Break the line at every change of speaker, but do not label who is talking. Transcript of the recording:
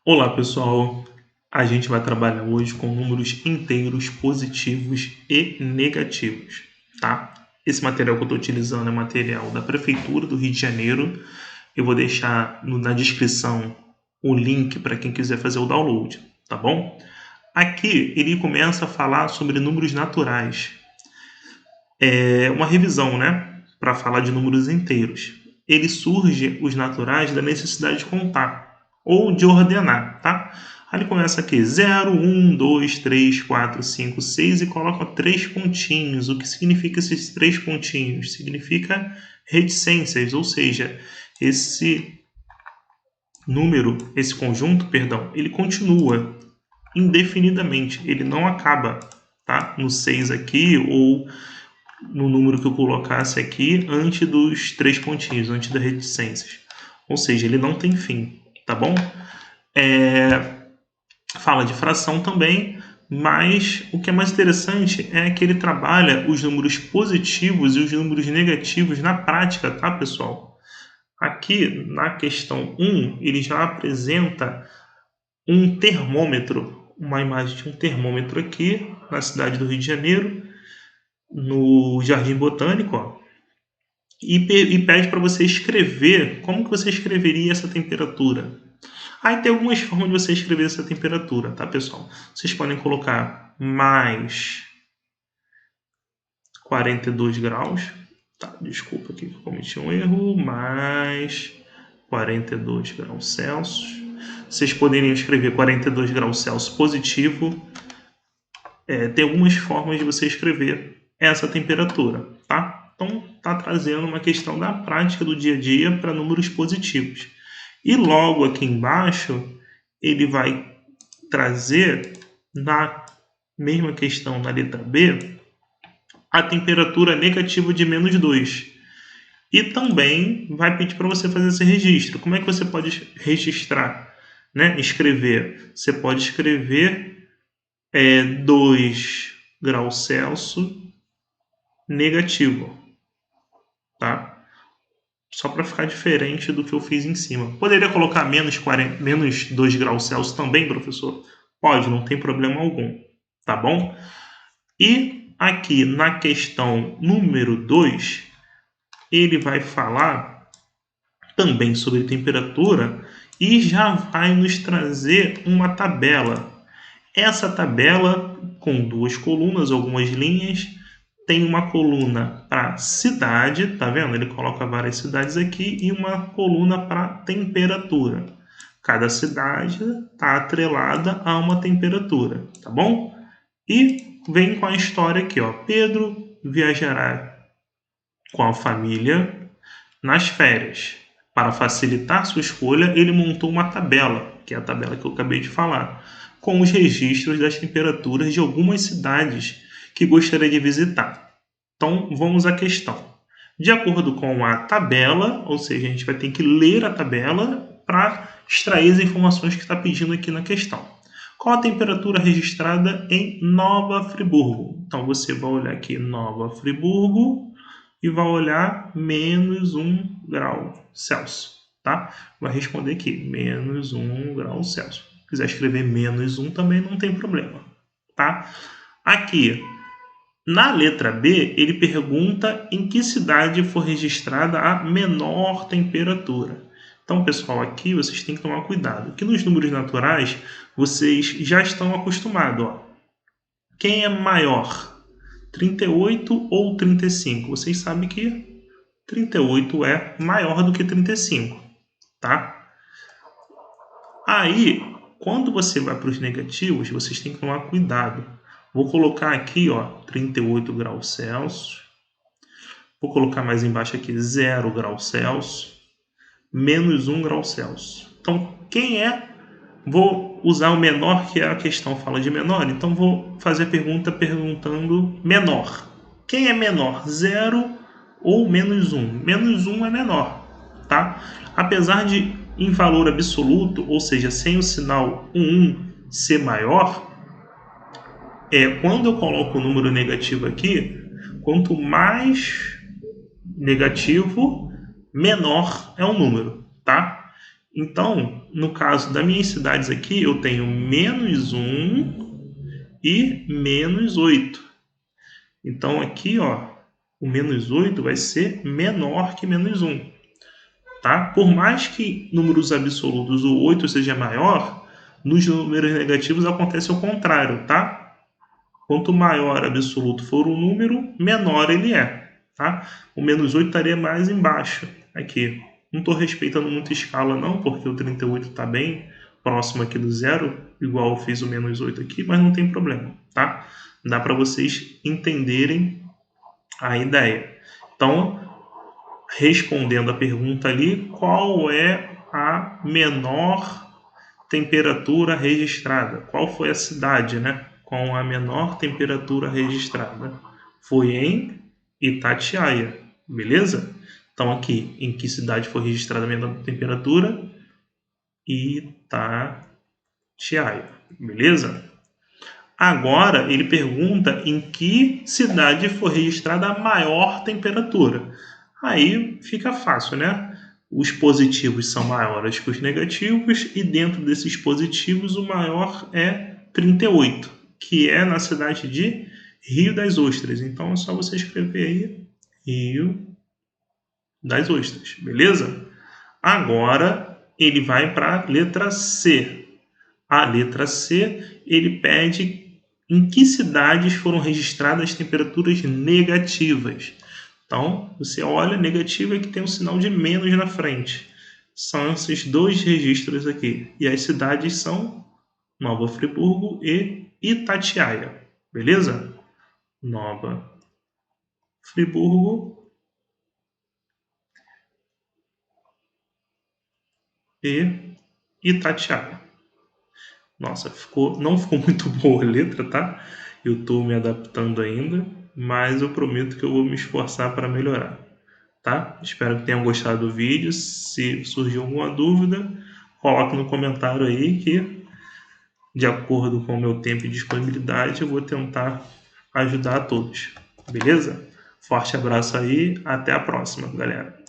Olá pessoal, a gente vai trabalhar hoje com números inteiros positivos e negativos, tá? Esse material que eu estou utilizando é material da Prefeitura do Rio de Janeiro. Eu vou deixar na descrição o link para quem quiser fazer o download, tá bom? Aqui ele começa a falar sobre números naturais. É uma revisão, né? Para falar de números inteiros. Ele surge, os naturais, da necessidade de contar ou de ordenar, tá? Aí ele começa aqui, 0, 1, 2, 3, 4, 5, 6 e coloca 3 pontinhos. O que significa esses 3 pontinhos? Significa reticências, ou seja, esse número, esse conjunto, perdão, ele continua indefinidamente, ele não acaba, tá? No 6 aqui ou no número que eu colocasse aqui antes dos 3 pontinhos, antes das reticências. Ou seja, ele não tem fim, tá bom? Fala de fração também, mas o que é mais interessante é que ele trabalha os números positivos e os números negativos na prática, tá, pessoal? Aqui na questão 1, ele já apresenta um termômetro, uma imagem de um termômetro aqui na cidade do Rio de Janeiro, no Jardim Botânico, ó, e pede para você escrever como que você escreveria essa temperatura. Aí tem algumas formas de você escrever essa temperatura, tá, pessoal? Vocês podem colocar mais 42 graus. Tá, desculpa aqui que eu cometi um erro. Mais 42 graus Celsius. Vocês poderiam escrever 42 graus Celsius positivo. Tem algumas formas de você escrever essa temperatura, tá? Então, tá trazendo uma questão da prática do dia a dia para números positivos. E logo aqui embaixo, ele vai trazer, na mesma questão na letra B, a temperatura negativa de menos 2. E também vai pedir para você fazer esse registro. Como é que você pode registrar? Né? Escrever. Você pode escrever 2 graus Celsius negativo. Tá? Só para ficar diferente do que eu fiz em cima. Poderia colocar menos 2 graus Celsius também, professor? Pode, não tem problema algum. Tá bom? E aqui na questão número 2, ele vai falar também sobre temperatura e já vai nos trazer uma tabela. Essa tabela com 2 colunas, algumas linhas, tem uma coluna para cidade, tá vendo? Ele coloca várias cidades aqui e uma coluna para temperatura. Cada cidade está atrelada a uma temperatura, tá bom? E vem com a história aqui, ó. Pedro viajará com a família nas férias. Para facilitar sua escolha, ele montou uma tabela, que é a tabela que eu acabei de falar, com os registros das temperaturas de algumas cidades que gostaria de visitar. Então, vamos à questão. De acordo com a tabela, ou seja, a gente vai ter que ler a tabela para extrair as informações que está pedindo aqui na questão. Qual a temperatura registrada em Nova Friburgo? Então, você vai olhar aqui Nova Friburgo e vai olhar menos 1 grau Celsius. Tá? Vai responder aqui, menos 1 grau Celsius. Se quiser escrever menos 1 também não tem problema. Tá? Aqui, na letra B, ele pergunta em que cidade for registrada a menor temperatura. Então, pessoal, aqui vocês têm que tomar cuidado. Que nos números naturais, vocês já estão acostumados. Ó. Quem é maior? 38 ou 35? Vocês sabem que 38 é maior do que 35, tá? Aí, quando você vai para os negativos, vocês têm que tomar cuidado. Vou colocar aqui, ó, 38 graus Celsius. Vou colocar mais embaixo aqui 0 graus Celsius. Menos 1 grau Celsius. Então, quem é? Vou usar o menor, que a questão fala de menor. Então, vou fazer a pergunta perguntando menor. Quem é menor? 0 ou menos 1? Menos 1 é menor, tá? Apesar de, em valor absoluto, ou seja, sem o sinal 1 ser maior, quando eu coloco o número negativo aqui, quanto mais negativo, menor é o número, tá? Então, no caso das minhas cidades aqui, eu tenho -1 e -8. Então, aqui, ó, o -8 vai ser menor que -1. Tá? Por mais que números absolutos o 8 seja maior, nos números negativos acontece o contrário, tá? Quanto maior absoluto for o número, menor ele é, tá? O -8 estaria mais embaixo aqui. Não estou respeitando muito a escala não, porque o 38 está bem próximo aqui do zero, igual eu fiz o -8 aqui, mas não tem problema, tá? Dá para vocês entenderem a ideia. Então, respondendo a pergunta ali, qual é a menor temperatura registrada? Qual foi a cidade, né, com a menor temperatura registrada? Foi em Itatiaia, beleza? Então aqui, em que cidade foi registrada a menor temperatura? Itatiaia, beleza? Agora ele pergunta em que cidade foi registrada a maior temperatura. Aí fica fácil, né? Os positivos são maiores que os negativos e dentro desses positivos o maior é 38, que é na cidade de Rio das Ostras. Então é só você escrever aí Rio das Ostras, beleza? Agora ele vai para a letra C. A letra C, ele pede em que cidades foram registradas temperaturas negativas. Então, você olha, negativa é que tem um sinal de menos na frente. São esses dois registros aqui. E as cidades são Nova Friburgo e Itatiaia. Beleza? Nova Friburgo e Itatiaia. Nossa, não ficou muito boa a letra, tá? Eu estou me adaptando ainda, mas eu prometo que eu vou me esforçar para melhorar, tá? Espero que tenham gostado do vídeo. Se surgiu alguma dúvida, coloque no comentário aí que, de acordo com o meu tempo e disponibilidade, eu vou tentar ajudar a todos, beleza? Forte abraço aí, até a próxima, galera.